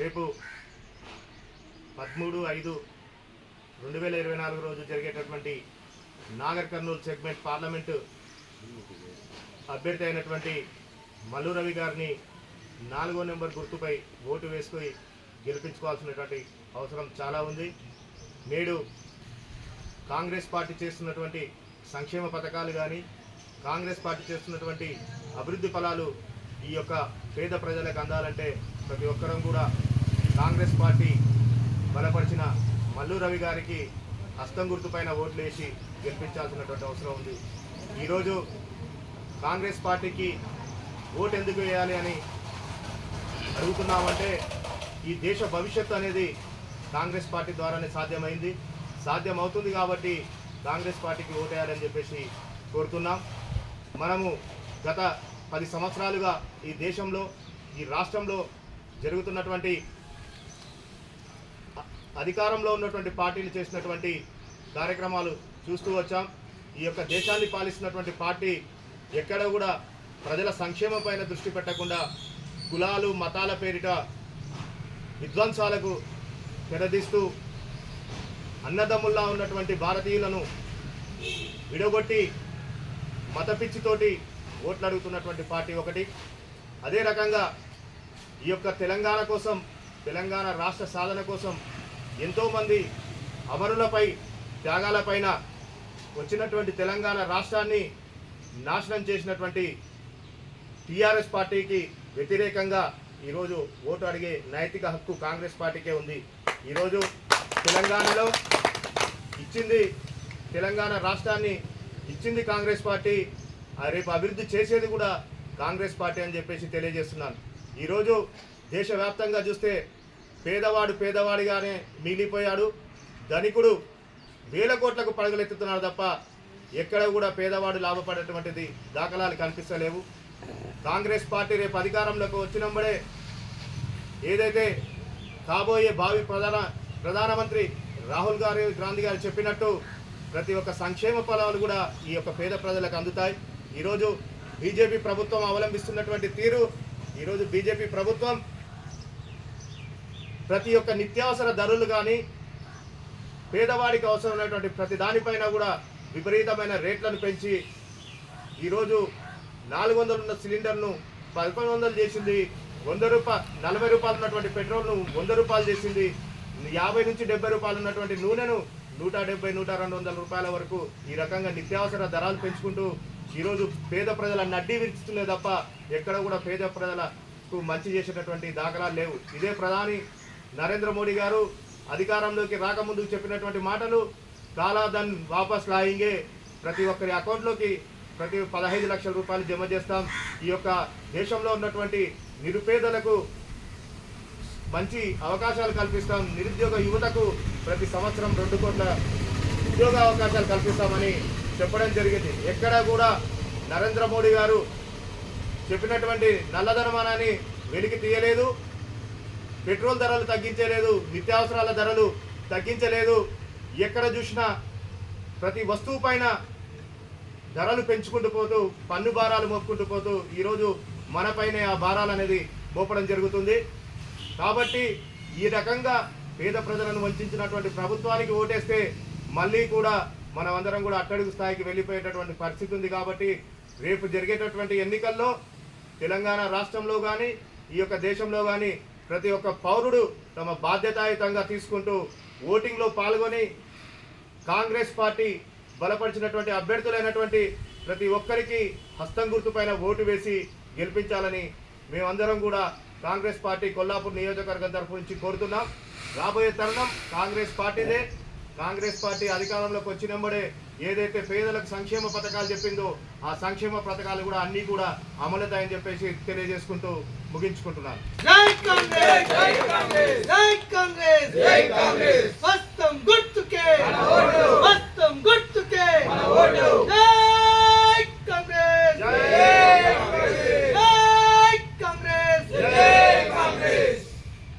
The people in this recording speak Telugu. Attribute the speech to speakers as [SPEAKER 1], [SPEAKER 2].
[SPEAKER 1] రేపు 13/5/2024 రోజు జరిగేటటువంటి నాగర్ కర్నూలు సెగ్మెంట్ పార్లమెంటు అభ్యర్థి అయినటువంటి మల్లు రవి గారిని 4వ నెంబర్ గుర్తుపై ఓటు వేసుకుని గెలిపించుకోవాల్సినటువంటి అవసరం చాలా ఉంది. నేడు కాంగ్రెస్ పార్టీ చేస్తున్నటువంటి సంక్షేమ పథకాలు కానీ కాంగ్రెస్ పార్టీ చేస్తున్నటువంటి అభివృద్ధి ఫలాలు ఈ యొక్క పేద ప్రజలకు అందాలంటే ప్రతి ఒక్కరం కూడా కాంగ్రెస్ పార్టీ బలపరిచిన మల్లు రవి గారికి హస్తం గుర్తుపైన ఓట్లు వేసి గెలిపించాల్సినటువంటి అవసరం ఉంది. ఈరోజు కాంగ్రెస్ పార్టీకి ఓటు ఎందుకు వేయాలి అని అడుగుతున్నామంటే ఈ దేశ భవిష్యత్తు అనేది కాంగ్రెస్ పార్టీ ద్వారానే సాధ్యమవుతుంది కాబట్టి కాంగ్రెస్ పార్టీకి ఓటు వేయాలని చెప్పేసి కోరుతున్నాం. మనము గత 10 సంవత్సరాలుగా ఈ దేశంలో ఈ రాష్ట్రంలో జరుగుతున్నటువంటి అధికారంలో ఉన్నటువంటి పార్టీలు చేసినటువంటి కార్యక్రమాలు చూస్తూ వచ్చాం. ఈ యొక్క దేశాన్ని పాలిస్తున్నటువంటి పార్టీ ఎక్కడ కూడా ప్రజల సంక్షేమం పైన దృష్టి పెట్టకుండా కులాలు మతాల పేరిట విధ్వంసాలకు తెరదీస్తూ అన్నదమ్ముల్లా ఉన్నటువంటి భారతీయులను విడగొట్టి మత పిచ్చితోటి ఓట్లు అడుగుతున్నటువంటి పార్టీ ఒకటి. అదే రకంగా ఈ యొక్క తెలంగాణ కోసం తెలంగాణ రాష్ట్ర సాధన కోసం ఎంతోమంది అమరులపై త్యాగాలపైన వచ్చినటువంటి తెలంగాణ రాష్ట్రాన్ని నాశనం చేసినటువంటి టీఆర్ఎస్ పార్టీకి వ్యతిరేకంగా ఈరోజు ఓటు అడిగే నైతిక హక్కు కాంగ్రెస్ పార్టీకే ఉంది. ఈరోజు తెలంగాణలో ఇచ్చింది తెలంగాణ రాష్ట్రాన్ని ఇచ్చింది కాంగ్రెస్ పార్టీ, రేపు అభివృద్ధి చేసేది కూడా కాంగ్రెస్ పార్టీ అని చెప్పేసి తెలియజేస్తున్నాను. ఈరోజు దేశవ్యాప్తంగా చూస్తే పేదవాడు పేదవాడిగానే మిగిలిపోయాడు, ధనికుడు వేల కోట్లకు పరుగులెత్తుతున్నాడు తప్ప ఎక్కడ కూడా పేదవాడు లాభపడేటువంటిది దాఖలాలు కనిపిస్తలేవు. కాంగ్రెస్ పార్టీ రేపు అధికారంలోకి వచ్చినప్పుడే ఏదైతే కాబోయే భావి ప్రధానమంత్రి రాహుల్ గాంధీ గారు చెప్పినట్టు ప్రతి ఒక్క సంక్షేమ ఫలాలు కూడా ఈ యొక్క పేద ప్రజలకు అందుతాయి. ఈరోజు బీజేపీ ప్రభుత్వం అవలంబిస్తున్నటువంటి తీరు, ఈరోజు బీజేపీ ప్రభుత్వం ప్రతి ఒక్క నిత్యావసర ధరలు కానీ పేదవాడికి అవసరమైనటువంటి ప్రతి దానిపైన కూడా విపరీతమైన రేట్లను పెంచి ఈరోజు 400 ఉన్న సిలిండర్ను 1100 చేసింది. 40 రూపాయలు ఉన్నటువంటి పెట్రోల్ను 100 రూపాయలు చేసింది. 50 నుంచి 70 రూపాయలు ఉన్నటువంటి నూనెను 170-100-200 రూపాయల వరకు ఈ రకంగా నిత్యావసర ధరలు పెంచుకుంటూ ఈరోజు పేద ప్రజల నడ్డీ విరుచుతున్నాయి తప్ప ఎక్కడ కూడా పేద ప్రజలకు మంచి చేసేటటువంటి దాఖలాలు లేవు. ఇదే ప్రధాని నరేంద్ర మోడీ గారు అధికారంలోకి రాకముందు చెప్పినటువంటి మాటలు, కాలాధన్ వాపస్ లాయింగే, ప్రతి ఒక్కరి అకౌంట్లోకి ప్రతి 15 లక్షల రూపాయలు జమ చేస్తాం, ఈ యొక్క దేశంలో ఉన్నటువంటి నిరుపేదలకు మంచి అవకాశాలు కల్పిస్తాం, నిరుద్యోగ యువతకు ప్రతి సంవత్సరం 2 కోట్ల ఉద్యోగ అవకాశాలు కల్పిస్తామని చెప్పడం జరిగింది. ఎక్కడా కూడా నరేంద్ర మోడీ గారు చెప్పినటువంటి నల్లధనమానాన్ని వెలికి తీయలేదు, పెట్రోల్ ధరలు తగ్గించలేదు, నిత్యావసరాల ధరలు తగ్గించలేదు. ఎక్కడ చూసినా ప్రతి వస్తువు పైన ధరలు పెంచుకుంటూ పోతూ పన్ను భారాలు మోపుకుంటూ పోతూ ఈరోజు మనపైనే ఆ భారాలు అనేది మోపడం జరుగుతుంది. కాబట్టి ఈ రకంగా పేద ప్రజలను వంచినటువంటి ప్రభుత్వానికి ఓటేస్తే మళ్ళీ కూడా మనమందరం కూడా అట్టడుగు స్థాయికి వెళ్ళిపోయేటటువంటి పరిస్థితి ఉంది. కాబట్టి రేపు జరిగేటటువంటి ఎన్నికల్లో తెలంగాణ రాష్ట్రంలో కానీ ఈ యొక్క దేశంలో కానీ ప్రతి ఒక్క పౌరుడు తమ బాధ్యతాయుతంగా తీసుకుంటూ ఓటింగ్లో పాల్గొని కాంగ్రెస్ పార్టీ బలపరిచినటువంటి అభ్యర్థులైనటువంటి ప్రతి ఒక్కరికి హస్తం గుర్తుపైన ఓటు వేసి గెలిపించాలని మేమందరం కూడా కాంగ్రెస్ పార్టీ కొల్లాపూర్ నియోజకవర్గం తరఫు నుంచి కోరుతున్నాం. రాబోయే తరుణం కాంగ్రెస్ పార్టీదే. కాంగ్రెస్ పార్టీ అధికారంలోకి వచ్చినప్పుడే ఏదైతే పేదలకు సంక్షేమ పథకాలు చెప్పిందో ఆ సంక్షేమ పథకాలు కూడా అన్నీ కూడా అమలుతాయని చెప్పేసి తెలియజేసుకుంటూ ముగించుకుంటున్నాను. జై కాంగ్రెస్, జై కాంగ్రెస్, జై కాంగ్రెస్, జై కాంగ్రెస్.